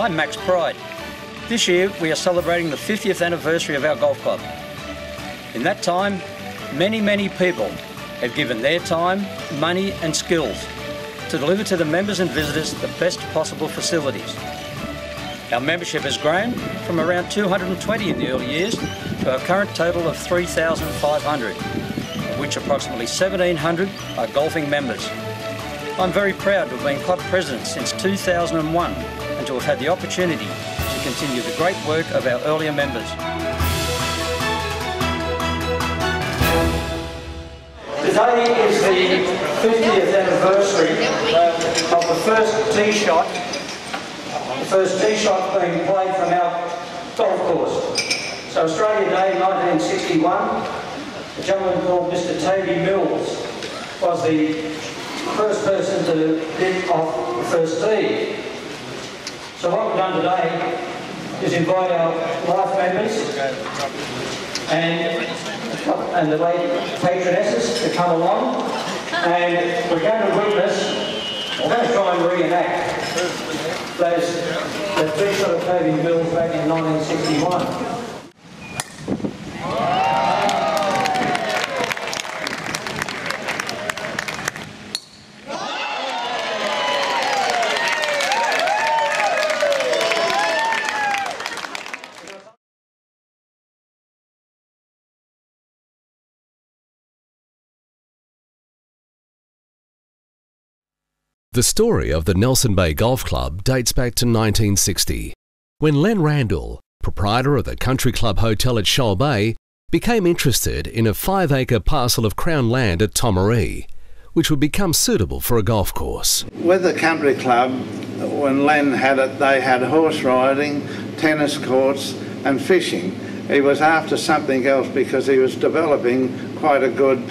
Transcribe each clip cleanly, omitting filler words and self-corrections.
I'm Max Pride. This year we are celebrating the 50th anniversary of our golf club. In that time, many people have given their time, money and skills to deliver to the members and visitors the best possible facilities. Our membership has grown from around 220 in the early years to our current total of 3,500, of which approximately 1,700 are golfing members. I'm very proud to have been club president since 2001 and to have had the opportunity to continue the great work of our earlier members. Today is the 50th anniversary of the first tee shot. The first tee shot being played from our golf course. So Australia Day 1961, a gentleman called Mr. Toby Mills was the first person to hit off the first tee. So what we've done today is invite our life members and the late patronesses to come along, and we're going to witness, we're going to try and reenact that tee shot of Toby Mills back in 1961. The story of the Nelson Bay Golf Club dates back to 1960, when Len Randall, proprietor of the Country Club Hotel at Shoal Bay, became interested in a 5-acre parcel of Crown land at Tomaree, which would become suitable for a golf course. With the Country Club, when Len had it, they had horse riding, tennis courts and fishing. He was after something else because he was developing quite a good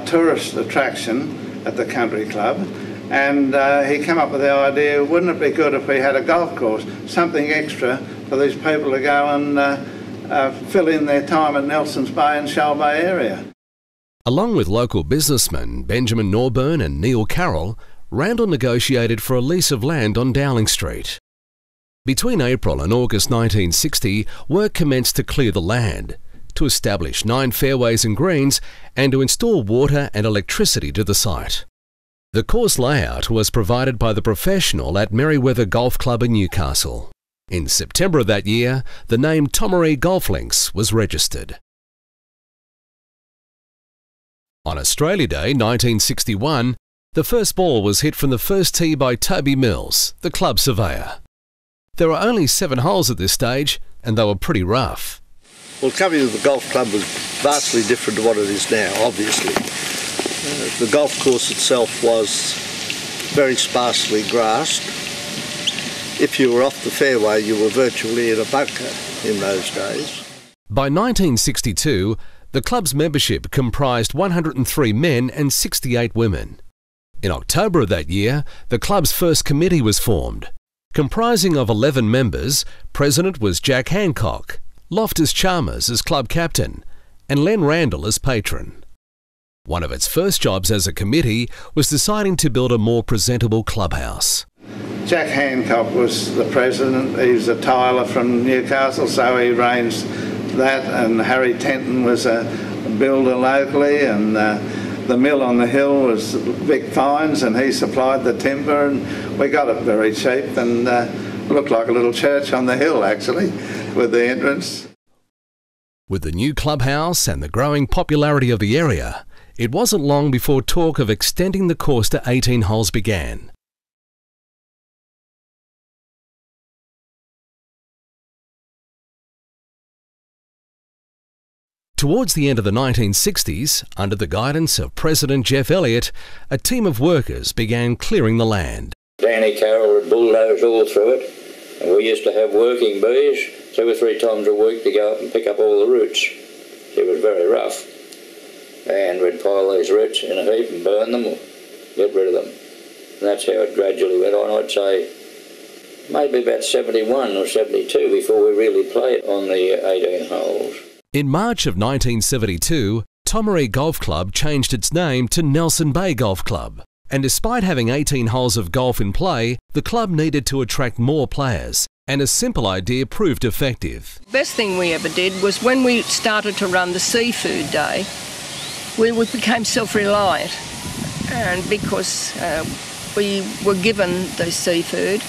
tourist attraction at the Country Club. And he came up with the idea, wouldn't it be good if we had a golf course, something extra for these people to go and fill in their time at Nelson's Bay and Shoal Bay area. Along with local businessmen Benjamin Norburn and Neil Carroll, Randall negotiated for a lease of land on Dowling Street. Between April and August 1960, work commenced to clear the land, to establish 9 fairways and greens, and to install water and electricity to the site. The course layout was provided by the professional at Merryweather Golf Club in Newcastle. In September of that year, the name Tomaree Golf Links was registered. On Australia Day 1961, the first ball was hit from the first tee by Toby Mills, the club surveyor. There were only 7 holes at this stage, and they were pretty rough. Well, coming to the golf club was vastly different to what it is now, obviously. The golf course itself was very sparsely grassed. If you were off the fairway, you were virtually in a bunker in those days. By 1962, the club's membership comprised 103 men and 68 women. In October of that year, the club's first committee was formed. Comprising of 11 members, president was Jack Hancock, Loftus Chalmers as club captain, and Len Randall as patron. One of its first jobs as a committee was deciding to build a more presentable clubhouse. Jack Hancock was the president. He's a tiler from Newcastle, so he arranged that, and Harry Tenton was a builder locally, and the mill on the hill was Vic Fines, and he supplied the timber, and we got it very cheap, and looked like a little church on the hill actually with the entrance. With the new clubhouse and the growing popularity of the area, it wasn't long before talk of extending the course to 18 holes began. Towards the end of the 1960s, under the guidance of President Jeff Elliott, a team of workers began clearing the land. Danny Carroll would bulldoze all through it, and we used to have working bees 2 or 3 times a week to go up and pick up all the roots. It was very rough. And we'd pile these roots in a heap and burn them or get rid of them. And that's how it gradually went on. I'd say maybe about 71 or 72 before we really played on the 18 holes. In March of 1972, Tomaree Golf Club changed its name to Nelson Bay Golf Club. And despite having 18 holes of golf in play, the club needed to attract more players And a simple idea proved effective. Best thing we ever did was when we started to run the seafood day, we became self-reliant, and because we were given the seafood,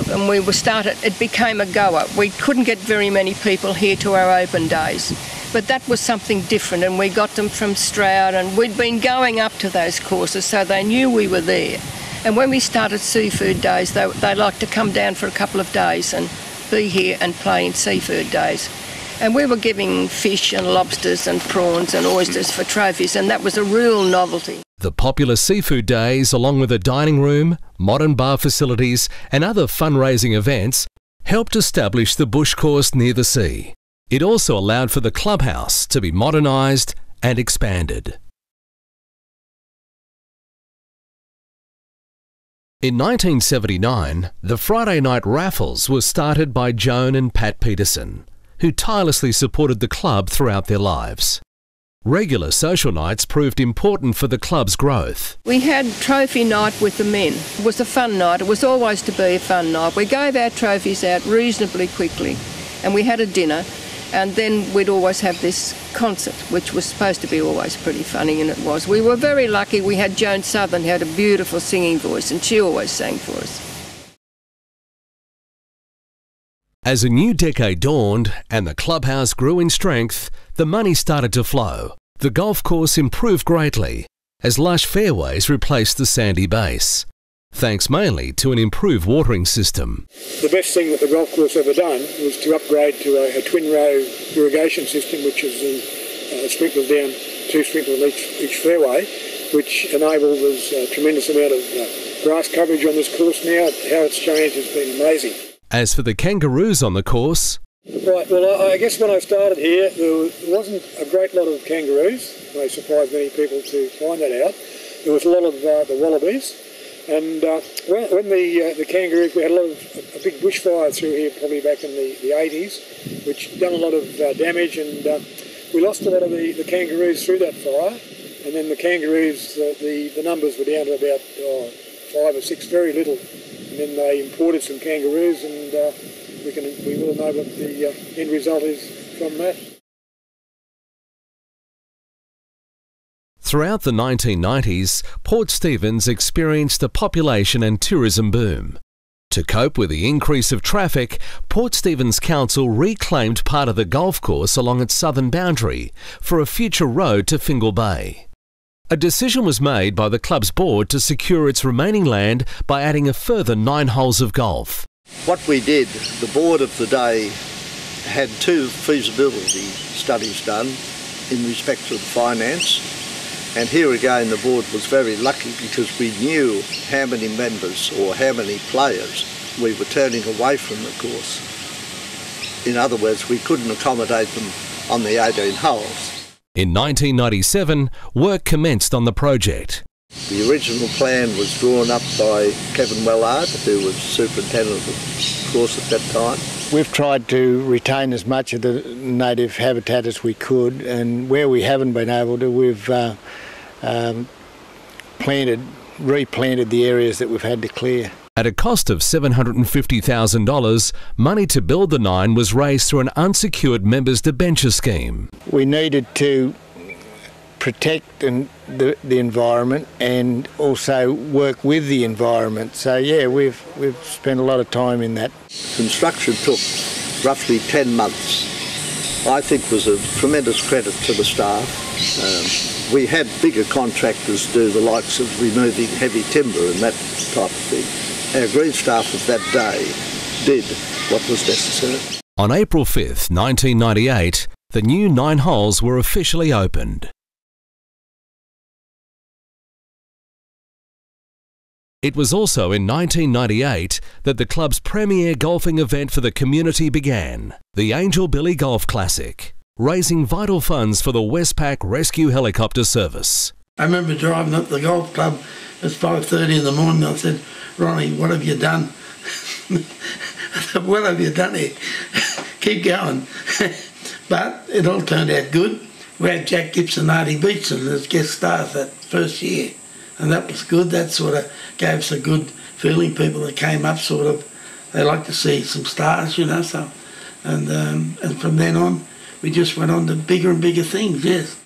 and we were started, it became a goer. We couldn't get very many people here to our open days, but that was something different, and we got them from Stroud, and we'd been going up to those courses, so they knew we were there. And when we started seafood days, they liked to come down for a couple of days and be here and play in seafood days. And we were giving fish and lobsters and prawns and oysters for trophies, and that was a real novelty. The popular seafood days, along with a dining room, modern bar facilities and other fundraising events, helped establish the bush course near the sea. It also allowed for the clubhouse to be modernised and expanded. In 1979, the Friday night raffles were started by Joan and Pat Peterson, who tirelessly supported the club throughout their lives. Regular social nights proved important for the club's growth. We had trophy night with the men. It was a fun night. It was always to be a fun night. We gave our trophies out reasonably quickly, and we had a dinner, and then we'd always have this concert, which was supposed to be always pretty funny, and it was. We were very lucky. We had Joan Southern, who had a beautiful singing voice, and she always sang for us. As a new decade dawned and the clubhouse grew in strength, the money started to flow. The golf course improved greatly as lush fairways replaced the sandy base, thanks mainly to an improved watering system. The best thing that the golf course ever done was to upgrade to a twin-row irrigation system, which is the sprinklers down, 2 sprinklers on each fairway, which enabled us a tremendous amount of grass coverage on this course now. How it's changed has been amazing. As for the kangaroos on the course... Right, well, I guess when I started here, there wasn't a great lot of kangaroos. They surprised many people to find that out. There was a lot of the wallabies. And when the kangaroos, we had a big bushfire through here probably back in the 80s, which done a lot of damage, and we lost a lot of the kangaroos through that fire. And then the kangaroos, the numbers were down to about 5 or 6, very little. And then they imported some kangaroos, and we will know what the end result is from that. Throughout the 1990s, Port Stephens experienced a population and tourism boom. To cope with the increase of traffic, Port Stephens Council reclaimed part of the golf course along its southern boundary for a future road to Fingal Bay. A decision was made by the club's board to secure its remaining land by adding a further 9 holes of golf. What we did, the board of the day had 2 feasibility studies done in respect to the finance, and here again the board was very lucky because we knew how many members or how many players we were turning away from the course. In other words, we couldn't accommodate them on the 18 holes. In 1997, work commenced on the project. The original plan was drawn up by Kevin Wellard, who was superintendent of the course at that time. We've tried to retain as much of the native habitat as we could, and where we haven't been able to, we've replanted the areas that we've had to clear. At a cost of $750,000, money to build the 9 was raised through an unsecured members' debenture scheme. We needed to protect the environment and also work with the environment. So yeah, we've spent a lot of time in that. Construction took roughly 10 months. I think was a tremendous credit to the staff. We had bigger contractors do the likes of removing heavy timber and that type of thing. Our green staff of that day did what was necessary. On April 5th, 1998, the new 9 holes were officially opened. It was also in 1998 that the club's premier golfing event for the community began, the Angel Billy Golf Classic, raising vital funds for the Westpac Rescue Helicopter Service. I remember driving up the golf club, it was 5:30 in the morning, I said, "Ronnie, what have you done?" I said, "What have you done here?" Keep going. But it all turned out good. We had Jack Gibson, Artie Beetson as guest stars that first year, and that was good. That sort of gave us a good feeling. People that came up sort of they like to see some stars, you know. So, and from then on, we just went on to bigger and bigger things. Yes.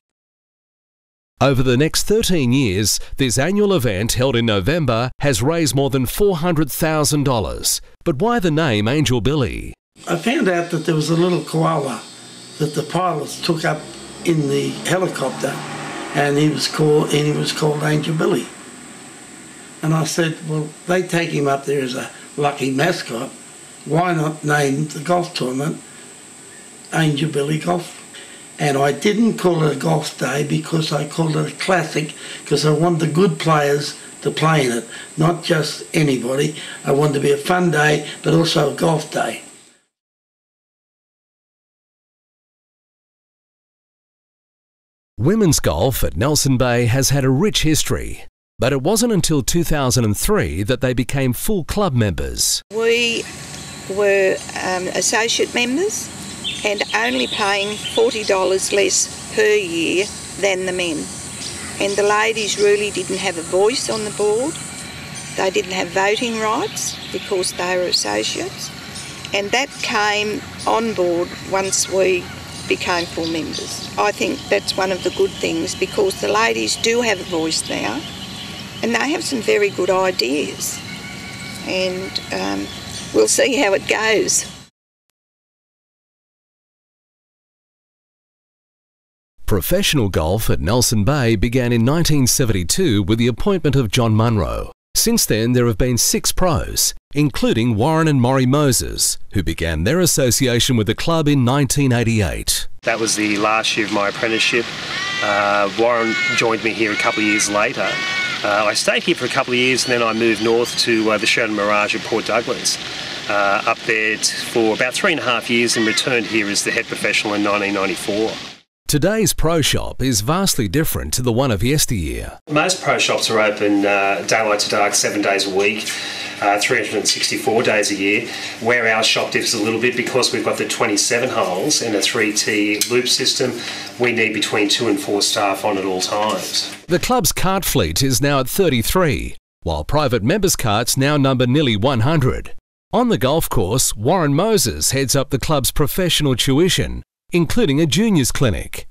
Over the next 13 years, this annual event held in November has raised more than $400,000. But why the name Angel Billy? I found out that there was a little koala that the pilots took up in the helicopter, and he was called Angel Billy. And I said, well, they take him up there as a lucky mascot. Why not name the golf tournament Angel Billy Golf? And I didn't call it a golf day because I called it a classic, because I wanted the good players to play in it, not just anybody. I wanted to be a fun day, but also a golf day. Women's golf at Nelson Bay has had a rich history, but it wasn't until 2003 that they became full club members. We were associate members and only paying $40 less per year than the men. And the ladies really didn't have a voice on the board. They didn't have voting rights because they were associates. And that came on board once we became full members. I think that's one of the good things, because the ladies do have a voice now and they have some very good ideas. And we'll see how it goes. Professional golf at Nelson Bay began in 1972 with the appointment of John Munro. Since then, there have been 6 pros, including Warren and Maury Moses, who began their association with the club in 1988. That was the last year of my apprenticeship. Warren joined me here a couple of years later. I stayed here for a couple of years, and then I moved north to the Sheraton Mirage at Port Douglas. Up there for about 3.5 years, and returned here as the head professional in 1994. Today's pro shop is vastly different to the one of yesteryear. Most pro shops are open daylight to dark 7 days a week, 364 days a year. Where our shop differs a little bit, because we've got the 27 holes and a 3-tee loop system, we need between 2 and 4 staff on at all times. The club's cart fleet is now at 33, while private members' carts now number nearly 100. On the golf course, Warren Moses heads up the club's professional tuition, including a juniors clinic.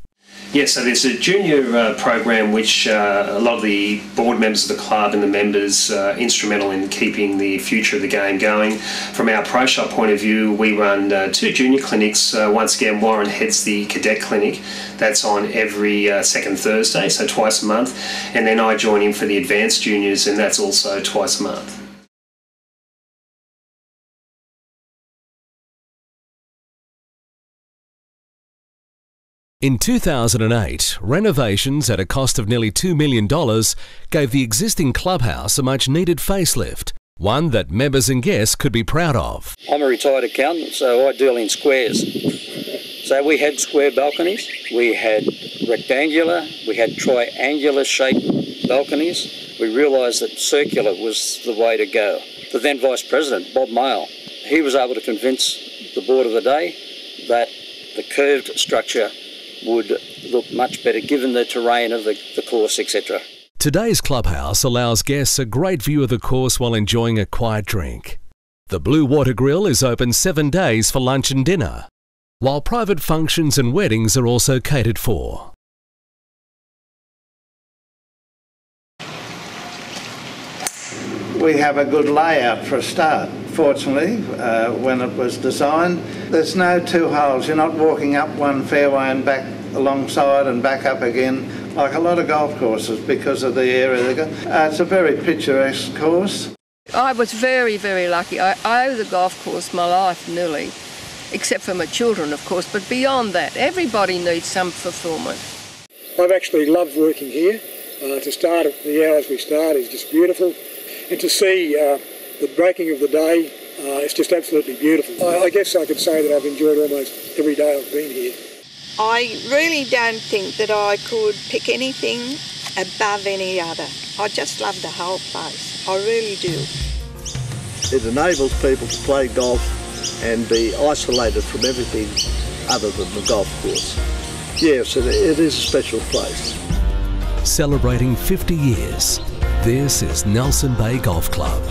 Yes, so there's a junior program which a lot of the board members of the club and the members are instrumental in keeping the future of the game going. From our pro shop point of view, we run 2 junior clinics. Once again, Warren heads the cadet clinic. That's on every second Thursday, so twice a month. And then I join in for the advanced juniors, and that's also twice a month. In 2008, renovations at a cost of nearly $2 million gave the existing clubhouse a much-needed facelift, one that members and guests could be proud of. I'm a retired accountant, so I deal in squares. So we had square balconies, we had rectangular, we had triangular shaped balconies. We realised that circular was the way to go. The then Vice President, Bob Mayle, he was able to convince the board of the day that the curved structure would look much better given the terrain of the course, etc. Today's clubhouse allows guests a great view of the course while enjoying a quiet drink. The Blue Water Grill is open 7 days for lunch and dinner, while private functions and weddings are also catered for. We have a good layout for a start. Fortunately, when it was designed, there's no 2 holes. You're not walking up one fairway and back alongside and back up again like a lot of golf courses because of the area they got. It's a very picturesque course. I was very, very lucky. I owe the golf course my life nearly, except for my children, of course, but beyond that, everybody needs some fulfilment. I've actually loved working here. To start at the hours we start is just beautiful, and to see the breaking of the day, it's just absolutely beautiful. I guess I could say that I've enjoyed almost every day I've been here. I really don't think that I could pick anything above any other. I just love the whole place. I really do. It enables people to play golf and be isolated from everything other than the golf course. Yes, it is a special place. Celebrating 50 years, this is Nelson Bay Golf Club.